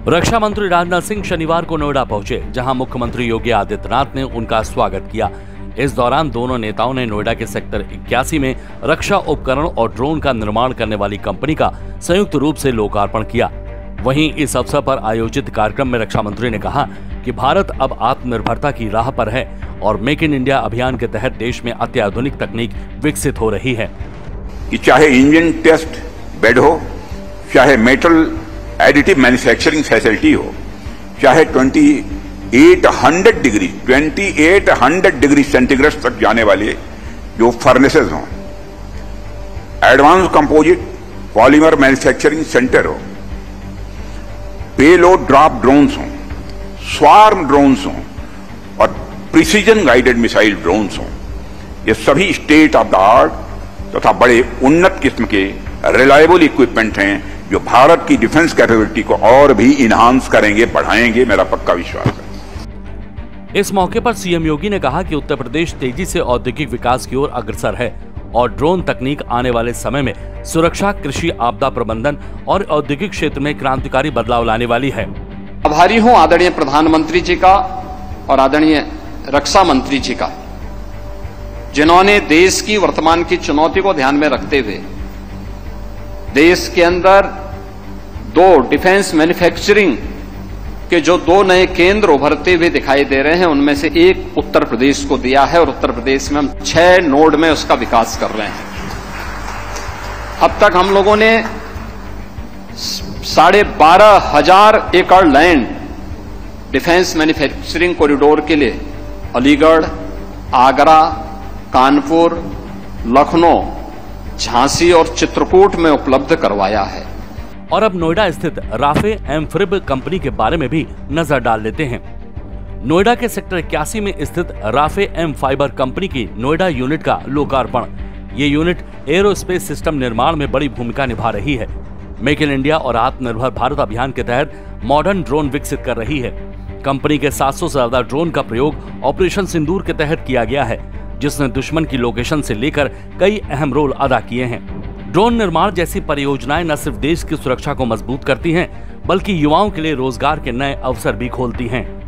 रक्षा मंत्री राजनाथ सिंह शनिवार को नोएडा पहुंचे, जहां मुख्यमंत्री योगी आदित्यनाथ ने उनका स्वागत किया। इस दौरान दोनों नेताओं ने नोएडा के सेक्टर 81 में रक्षा उपकरण और ड्रोन का निर्माण करने वाली कंपनी का संयुक्त रूप से लोकार्पण किया। वहीं इस अवसर पर आयोजित कार्यक्रम में रक्षा मंत्री ने कहा कि भारत अब आत्मनिर्भरता की राह पर है और मेक इन इंडिया अभियान के तहत देश में अत्याधुनिक तकनीक विकसित हो रही है। कि चाहे इंजन टेस्ट बेड हो, चाहे मेटल एडिटिव मैन्युफैक्चरिंग फैसिलिटी हो, चाहे 2800 डिग्री सेंटीग्रेड तक जाने वाले जो फर्नेसेस हों, advance composite polymer manufacturing centre हो, पेलोड ड्रॉप ड्रोन्स हों, स्वार्म ड्रोन्स हों और प्रिसीजन गाइडेड मिसाइल ड्रोन्स हों, ये सभी स्टेट ऑफ द आर्ट तथा बड़े उन्नत किस्म के रिलायबल इक्विपमेंट हैं जो भारत की डिफेंस कैपेबिलिटी को और भी इनहांस करेंगे, बढ़ाएंगे, मेरा पक्का विश्वास है। इस मौके पर सीएम योगी ने कहा कि उत्तर प्रदेश तेजी से औद्योगिक विकास की ओर अग्रसर है और ड्रोन तकनीक आने वाले समय में सुरक्षा, कृषि, आपदा प्रबंधन और औद्योगिक क्षेत्र में क्रांतिकारी बदलाव लाने वाली है। आभारी हूं आदरणीय प्रधानमंत्री जी का और आदरणीय रक्षा मंत्री जी का, जिन्होंने देश की वर्तमान की चुनौती को ध्यान में रखते हुए देश के अंदर दो डिफेंस मैन्युफैक्चरिंग के जो दो नए केंद्र उभरते हुए दिखाई दे रहे हैं, उनमें से एक उत्तर प्रदेश को दिया है और उत्तर प्रदेश में हम 6 नोड में उसका विकास कर रहे हैं। अब तक हम लोगों ने 12,500 एकड़ लैंड डिफेंस मैन्युफैक्चरिंग कॉरिडोर के लिए अलीगढ़, आगरा, कानपुर, लखनऊ, झांसी और चित्रकूट में उपलब्ध करवाया है। और अब नोएडा स्थित राफे एम्फिब कंपनी के बारे में भी नजर डाल लेते हैं। नोएडा के सेक्टर 81 में स्थित राफे एम फाइबर कंपनी की नोएडा यूनिट का लोकार्पण। ये यूनिट एरोस्पेस सिस्टम निर्माण में बड़ी भूमिका निभा रही है। मेक इन इंडिया और आत्मनिर्भर भारत अभियान के तहत मॉडर्न ड्रोन विकसित कर रही है। कंपनी के 700 से ज्यादा ड्रोन का प्रयोग ऑपरेशन सिंदूर के तहत किया गया है, जिसने दुश्मन की लोकेशन से लेकर कई अहम रोल अदा किए हैं। ड्रोन निर्माण जैसी परियोजनाएं न सिर्फ देश की सुरक्षा को मजबूत करती हैं, बल्कि युवाओं के लिए रोजगार के नए अवसर भी खोलती हैं।